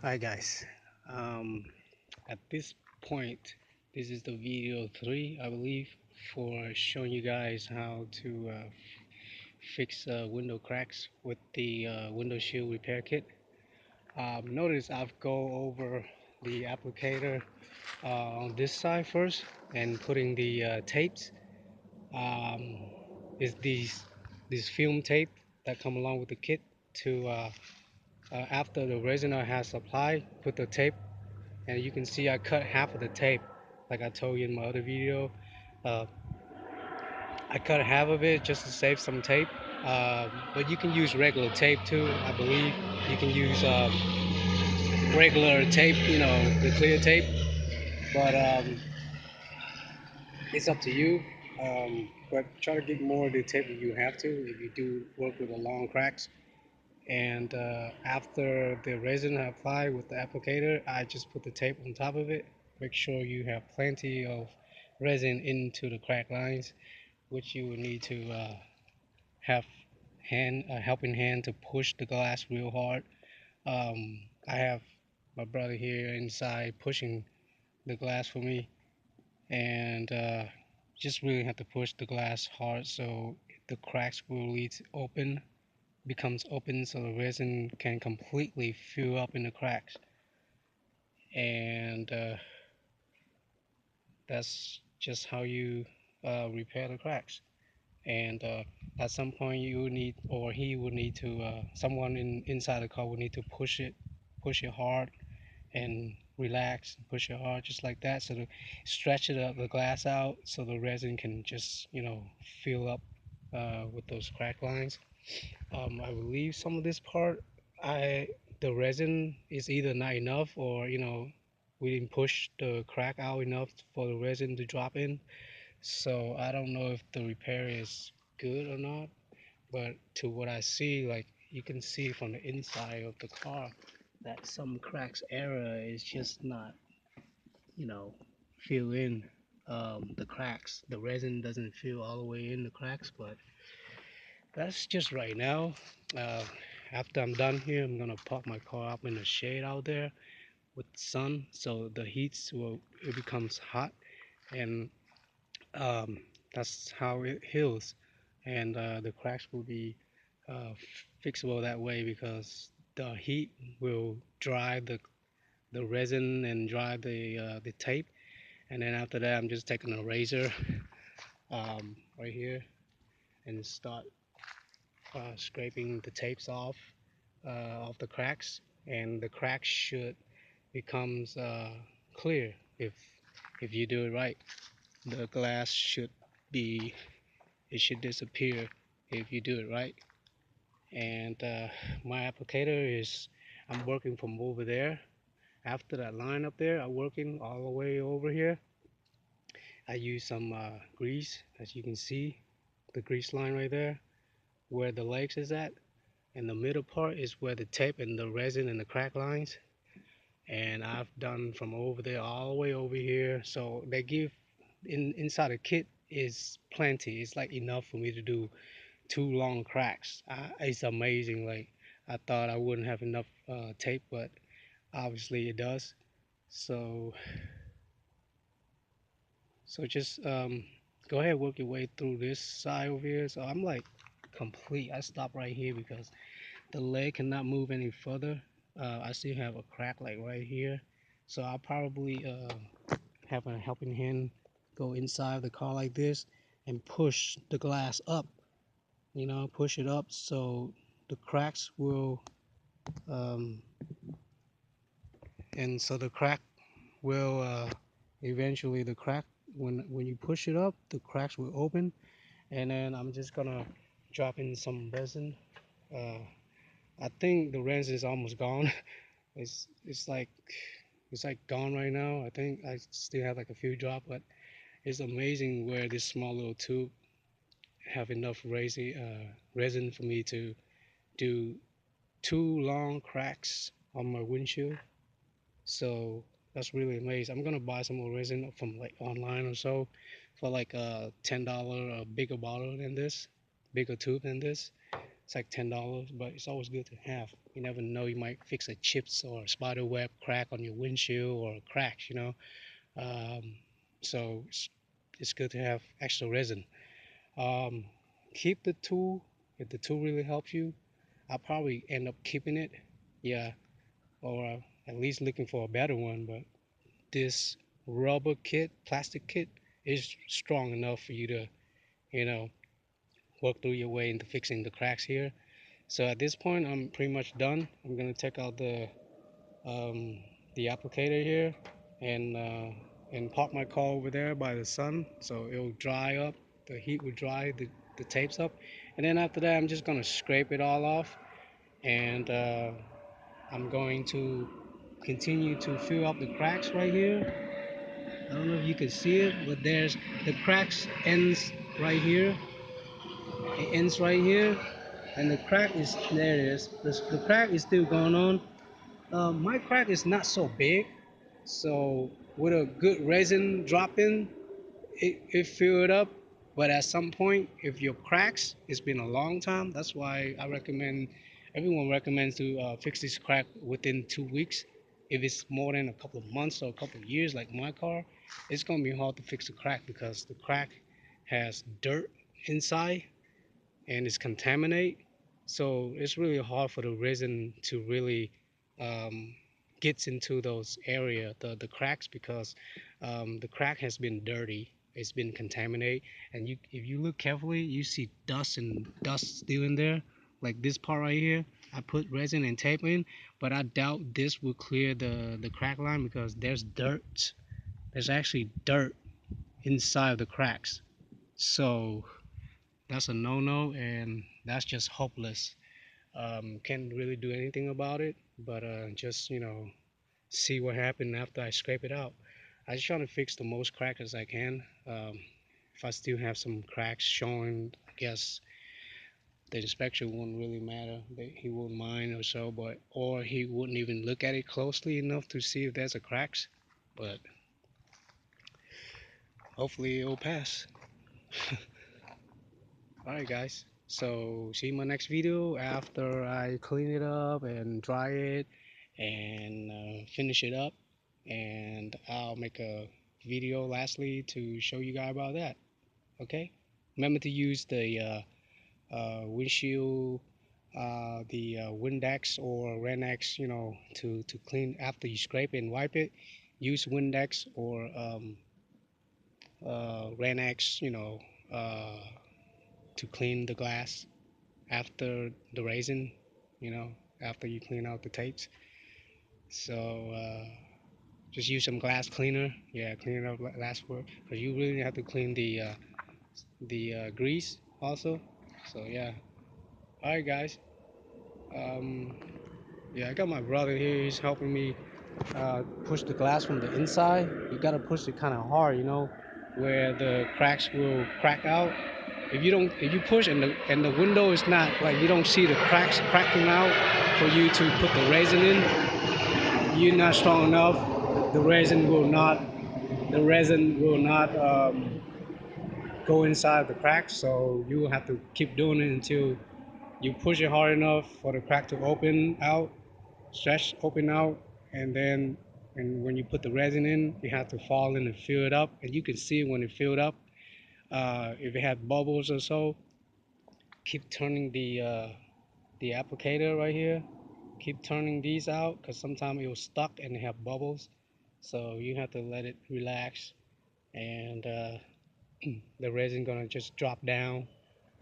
Hi guys. Um, at this point, this is the video 3, I believe, for showing you guys how to fix window cracks with the window shield repair kit. Notice I've go over the applicator on this side first and putting the tapes. Um, is these film tape that come along with the kit to after the resin has applied, put the tape, and you can see I cut half of the tape like I told you in my other video. uh, I cut half of it just to save some tape, but you can use regular tape too, I believe. You can use regular tape, the clear tape, but it's up to you. But try to get more of the tape if you have to, if you do work with the long cracks. And after the resin I apply with the applicator, I just put the tape on top of it. Make sure you have plenty of resin into the crack lines, which you will need to have a helping hand to push the glass real hard. I have my brother here inside pushing the glass for me, and just really have to push the glass hard so the cracks will lead open becomes open so the resin can completely fill up in the cracks, and that's just how you repair the cracks. And at some point you will need, or he will need to, someone inside the car will need to push it hard and relax, push it hard just like that, so to stretch it up the glass out so the resin can just fill up with those crack lines. I believe some of this part, I the resin is either not enough, or we didn't push the crack out enough for the resin to drop in. So I don't know if the repair is good or not. But to what I see, like you can see from the inside of the car that some cracks area is just not, you know, fill in the cracks. The resin doesn't fill all the way in the cracks, but that's just right now. Uh, After I'm done here, I'm gonna park my car up in the shade out there with the sun, so the heats will it becomes hot, and um, that's how it heals, and the cracks will be fixable that way because the heat will dry the resin and dry the tape, and then after that, I'm just taking a razor right here and start scraping the tapes off the cracks, and the cracks should becomes clear if you do it right. The glass should be it should disappear if you do it right. And my applicator is I'm working from over there. After that line up there, I'm working all the way over here. I use some grease, as you can see, the grease line right there, where the legs is at, and the middle part is where the tape and the resin and the crack lines. And I've done from over there all the way over here. So they give inside the kit is plenty. It's like enough for me to do two long cracks. It's amazing. Like I thought I wouldn't have enough tape, but obviously it does. So just go ahead, work your way through this side over here. So I'm like complete. I stop right here because the leg cannot move any further. I still have a crack like right here. So I'll probably have a helping hand go inside the car like this and push the glass up, push it up so the cracks will, um, and so the crack will, eventually the crack, when you push it up, the cracks will open. And then I'm just gonna drop in some resin. Uh, I think the resin is almost gone. It's like gone right now. I think I still have like a few drop, but it's amazing where this small little tube have enough resin for me to do two long cracks on my windshield. So that's really amazing. I'm gonna buy some more resin from like online or so for like $10 a bigger bottle than this, bigger tube than this. It's like $10, but it's always good to have. You never know, you might fix a chips or a spider web crack on your windshield or cracks, you know. Um, so it's good to have extra resin. Um, Keep the tool. If the tool really helps you, I'll probably end up keeping it. Yeah, or at least looking for a better one. But this rubber kit, plastic kit, is strong enough for you to, you know, work through your way into fixing the cracks here. So at this point, I'm pretty much done. I'm gonna take out um, the applicator here and uh, and park my car over there by the sun, so it'll dry up. The heat will dry the tapes up, and then after that, I'm just gonna scrape it all off, and I'm going to continue to fill up the cracks right here. I don't know if you can see it, but there's the cracks ends right here. It ends right here, and the crack is there. It is. The crack is still going on. My crack is not so big, so with a good resin drop in, it filled up. But at some point, if your cracks, it's been a long time. That's why I recommend, everyone recommends to fix this crack within 2 weeks. If it's more than a couple of months or a couple of years, like my car, it's gonna be hard to fix the crack because the crack has dirt inside and it's contaminated. So it's really hard for the resin to really um, gets into those area, the cracks, because the crack has been dirty, it's been contaminated, and you if you look carefully, you see dust still in there, like this part right here. I put resin and tape in, but I doubt this will clear the crack line because there's dirt. There's actually dirt inside of the cracks. So that's a no-no, and that's just hopeless. Can't really do anything about it, but just see what happened after I scrape it out. I just trying to fix the most cracks as I can. If I still have some cracks showing, I guess the inspection wouldn't really matter. He wouldn't mind or so, but or he wouldn't even look at it closely enough to see if there's a cracks. But hopefully it'll pass. Alright guys, so see my next video after I clean it up and dry it and finish it up, and I'll make a video lastly to show you guys about that. Okay, remember to use the windshield, the Windex or Renex, to clean after you scrape and wipe it. Use Windex or Renex, uh, to clean the glass after the raisin, you know, after you clean out the tapes. So just use some glass cleaner. Yeah, clean it up last word because you really have to clean the grease also. So yeah. All right, guys. Um, yeah, I got my brother here. He's helping me push the glass from the inside. You gotta push it kind of hard, where the cracks will crack out. If you push and the window is not like you don't see the cracks cracking out for you to put the resin in, you're not strong enough. The resin will not go inside the cracks. So you will have to keep doing it until you push it hard enough for the crack to open out, stretch open out, and then and when you put the resin in, you have to fall in and fill it up, and you can see when it filled up. If it had bubbles or so, keep turning the applicator right here. Keep turning these out because sometimes it will stuck and they have bubbles. So you have to let it relax, and the resin gonna just drop down.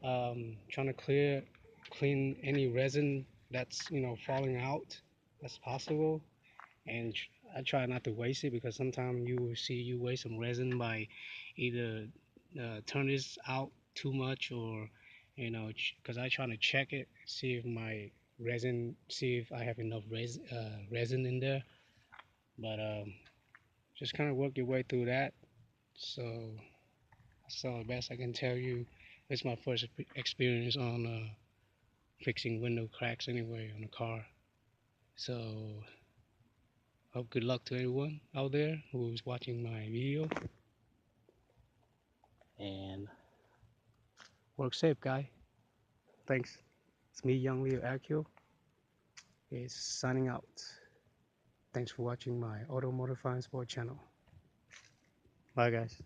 Trying to clean any resin that's falling out as possible, and I try not to waste it because sometimes you will see you waste some resin by either turn this out too much or because I try to check it, see if my resin, see if I have enough resin in there, but just kind of work your way through that. So that's the best I can tell you. It's my first experience on fixing window cracks anyway on a car. So hope good luck to everyone out there who's watching my video, and work safe, guy. Thanks. It's me, Young Leo Akio, is signing out. Thanks for watching my Auto Modifying Sport channel. Bye, guys.